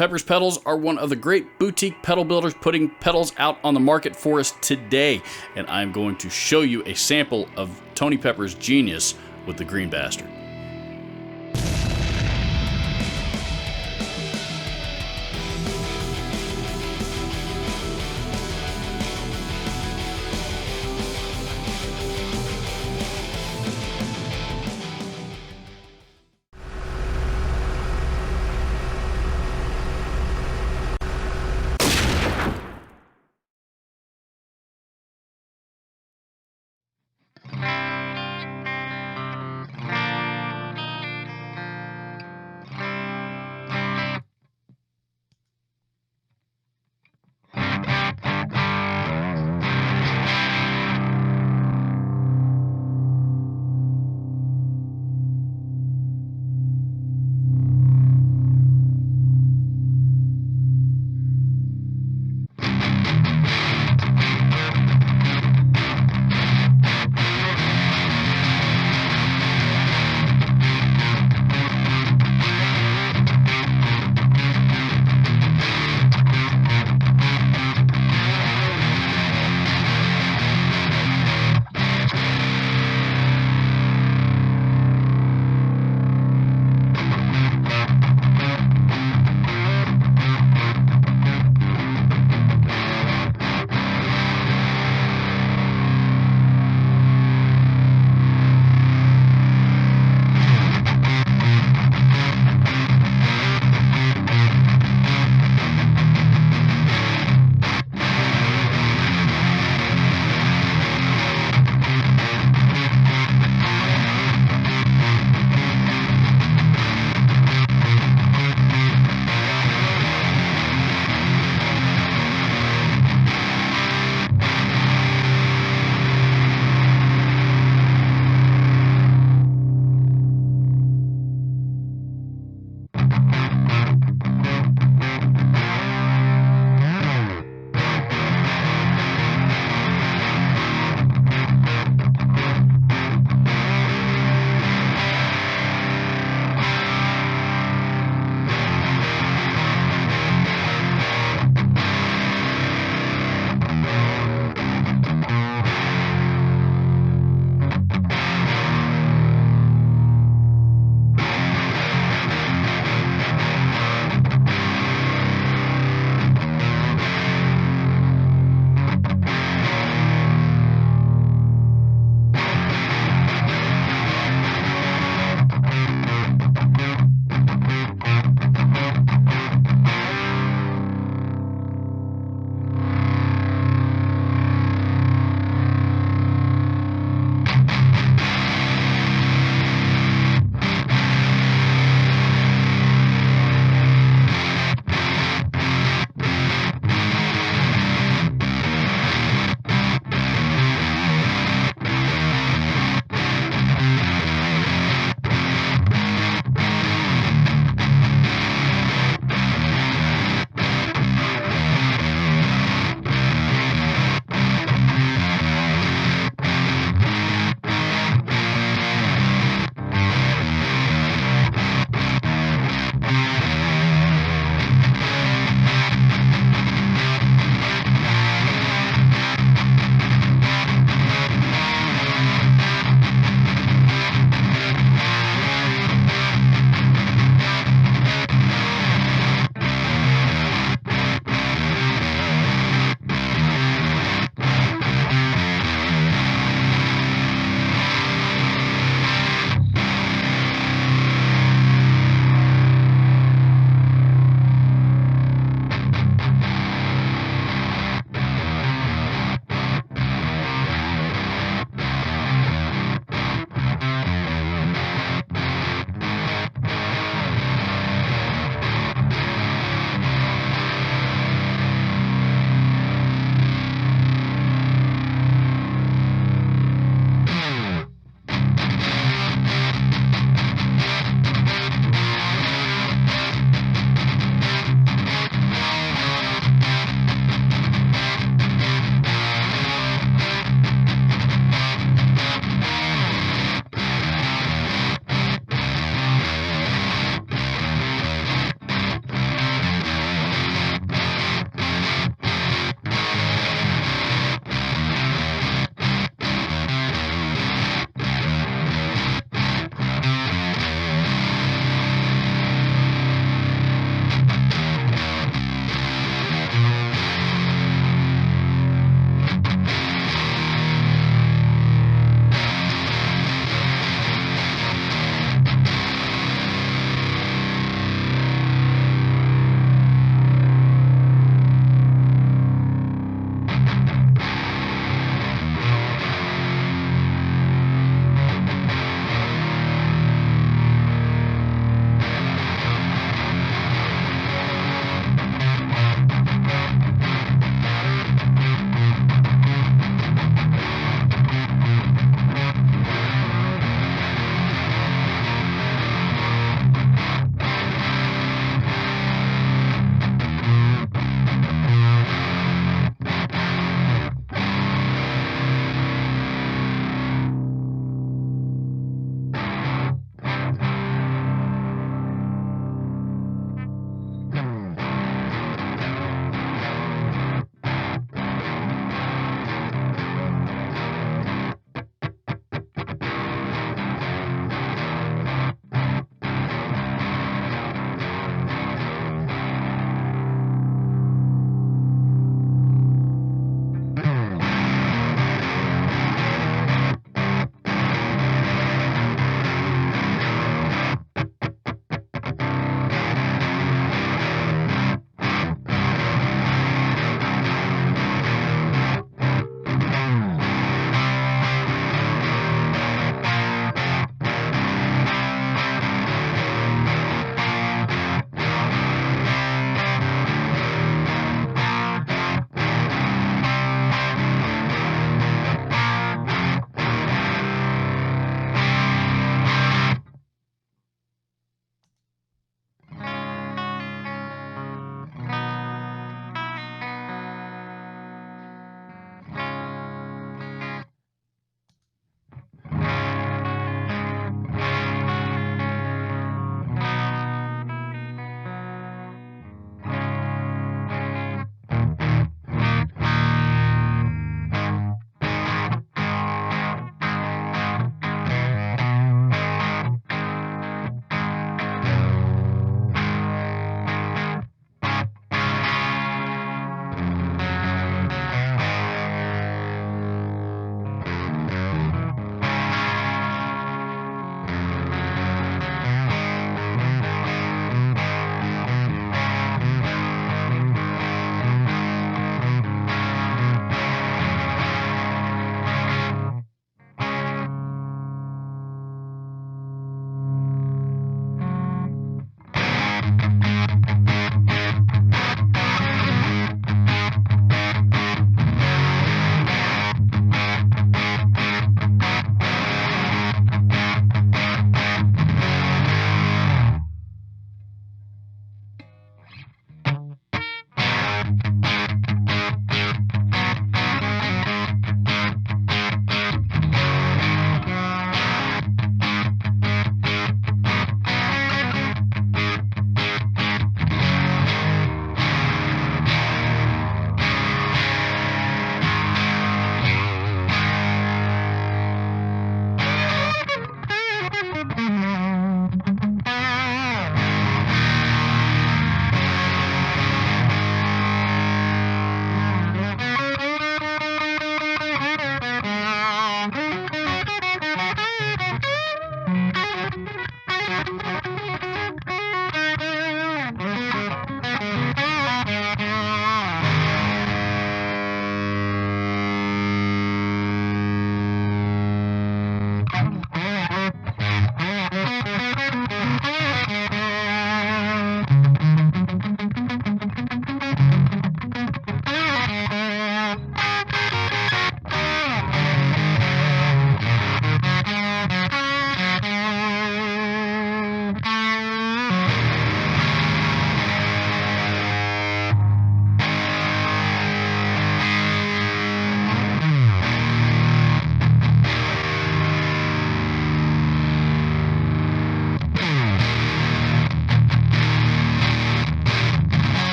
Pepper's Pedals are one of the great boutique pedal builders putting pedals out on the market for us today, and I'm going to show you a sample of Tony Pepper's genius with the Green Bastard.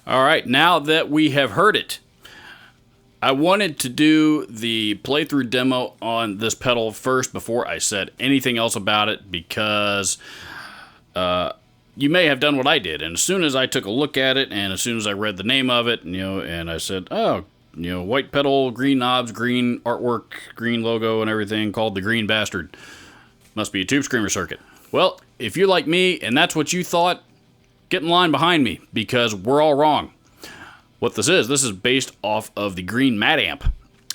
All right, now that we have heard it, I wanted to do the playthrough demo on this pedal first before I said anything else about it, because you may have done what I did. And as soon as I took a look at it, and as soon as I read the name of it, and I said, oh, white pedal, green knobs, green artwork, green logo and everything, called the Green Bastard. Must be a Tube Screamer circuit. Well, if you're like me and that's what you thought, get in line behind me, because we're all wrong. What this is based off of the Green Mad Amp.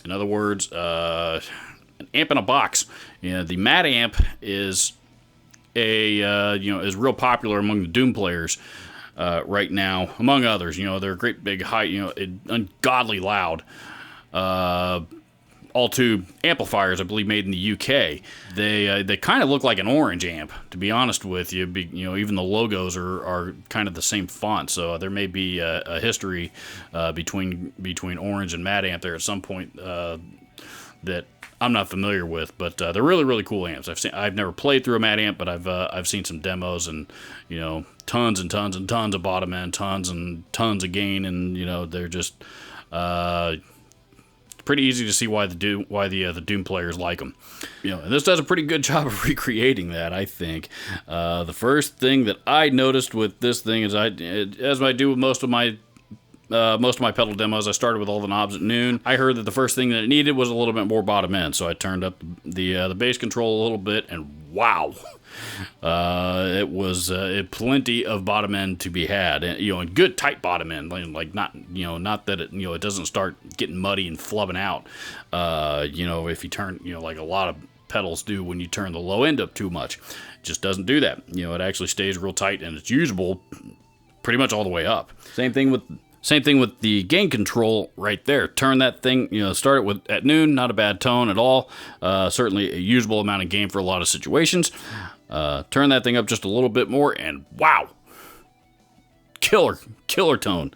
In other words, an amp in a box. The Mad Amp is is real popular among the Doom players right now, among others. They're a great big high, ungodly loud, all-tube amplifiers, I believe, made in the UK. They kind of look like an orange amp, to be honest with you. Even the logos are kind of the same font, so there may be a history between orange and Mad Amp there at some point that I'm not familiar with, but they're really, really cool amps. I've never played through a Mad Amp, but I've seen some demos, and tons and tons and tons of bottom end, tons and tons of gain, and they're just pretty easy to see why the Doom players like them. And this does a pretty good job of recreating that, I think. The first thing that I noticed with this thing is, as I do with most of my pedal demos, I started with all the knobs at noon. I heard that the first thing that it needed was a little bit more bottom end, so I turned up the bass control a little bit, and wow, it was plenty of bottom end to be had, and good tight bottom end, like not that it doesn't start getting muddy and flubbing out. If you turn like a lot of pedals do when you turn the low end up too much, it just doesn't do that. It actually stays real tight, and it's usable pretty much all the way up. Same thing with the gain control right there. Turn that thing, start it with at noon, not a bad tone at all. Certainly a usable amount of gain for a lot of situations. Turn that thing up just a little bit more, and wow, killer tone.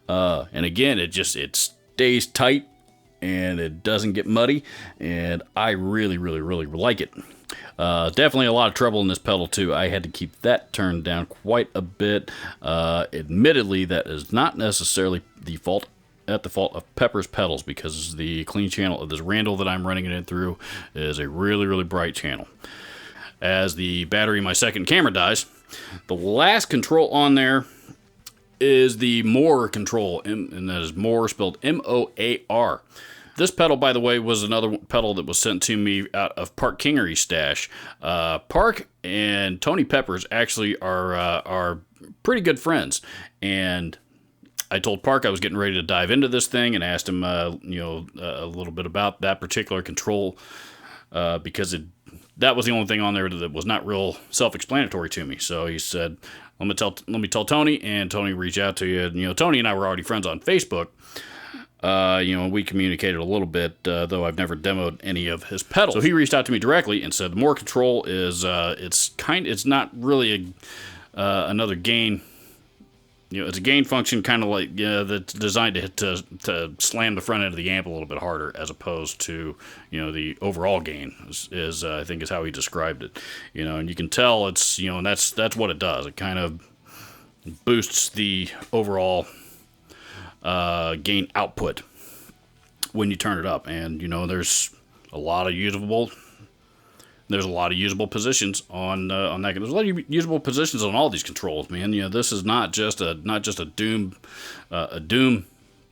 And again, it stays tight and it doesn't get muddy, and I really, really, really like it. Definitely a lot of treble in this pedal too. I had to keep that turned down quite a bit. Admittedly, that is not necessarily the fault of Pepper's pedals, because the clean channel of this Randall that I'm running it in through is a really, really bright channel. As the battery in my second camera dies, the last control on there is the Moor control, and that is Moor spelled M-O-A-R. This pedal, by the way, was another pedal that was sent to me out of Park Kingery's stash. Park and Tony Peppers actually are pretty good friends, and I told Park I was getting ready to dive into this thing, and asked him, a little bit about that particular control, because that was the only thing on there that was not real self-explanatory to me. So he said, "Let me tell Tony," and Tony reached out to you. Tony and I were already friends on Facebook. We communicated a little bit, though I've never demoed any of his pedals. So he reached out to me directly and said the Moor control is it's not really another gain. It's a gain function, kind of like that's designed to slam the front end of the amp a little bit harder, as opposed to the overall gain is I think is how he described it. And you can tell it's and that's what it does. It kind of boosts the overall gain output when you turn it up, and there's a lot of usable positions on that. There's a lot of usable positions on all these controls, man. This is not just a Doom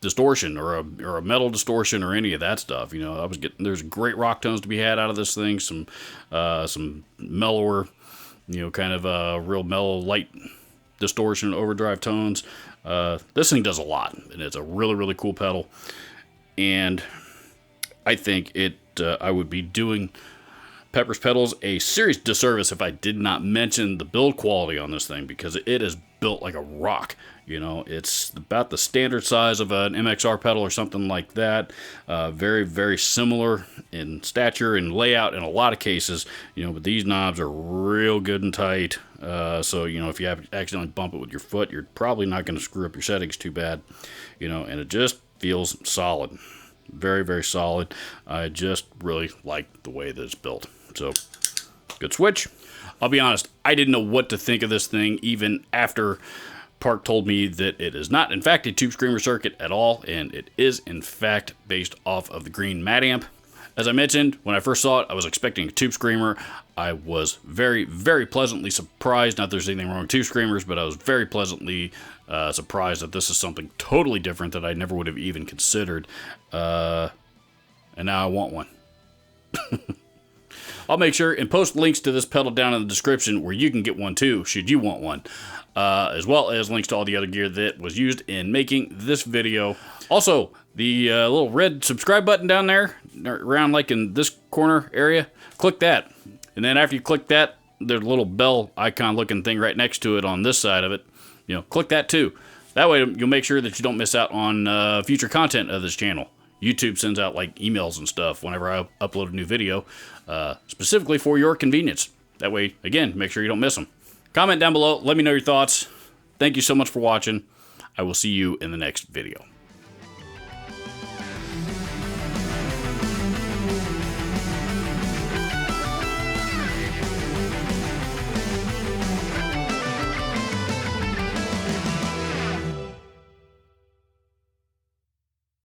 distortion or a metal distortion or any of that stuff. There's great rock tones to be had out of this thing, some mellower, kind of real mellow light distortion, overdrive tones. This thing does a lot, and it's a really, really cool pedal, and I think I would be doing Pepper's pedals a serious disservice if I did not mention the build quality on this thing, because it is built like a rock. It's about the standard size of an MXR pedal or something like that. Very, very similar in stature and layout in a lot of cases, but these knobs are real good and tight. So, if you accidentally bump it with your foot, you're probably not going to screw up your settings too bad, and it just feels solid. Very, very solid. I just really like the way that it's built. So, good switch. I'll be honest, I didn't know what to think of this thing even after Park told me that it is not, in fact, a tube screamer circuit at all, and it is, in fact, based off of the green mat amp. As I mentioned, when I first saw it, I was expecting a tube screamer. I was very, very pleasantly surprised. Not that there's anything wrong with tube screamers, but I was very pleasantly surprised that this is something totally different that I never would have even considered. And now I want one. I'll make sure and post links to this pedal down in the description where you can get one too, should you want one. As well as links to all the other gear that was used in making this video. Also, the little red subscribe button down there, around like in this corner area, click that. And then after you click that, there's a little bell icon looking thing right next to it on this side of it. You know, click that too. That way you'll make sure that you don't miss out on future content of this channel. YouTube sends out like emails and stuff whenever I upload a new video, specifically for your convenience. That way, again, make sure you don't miss them. Comment down below. Let me know your thoughts. Thank you so much for watching. I will see you in the next video.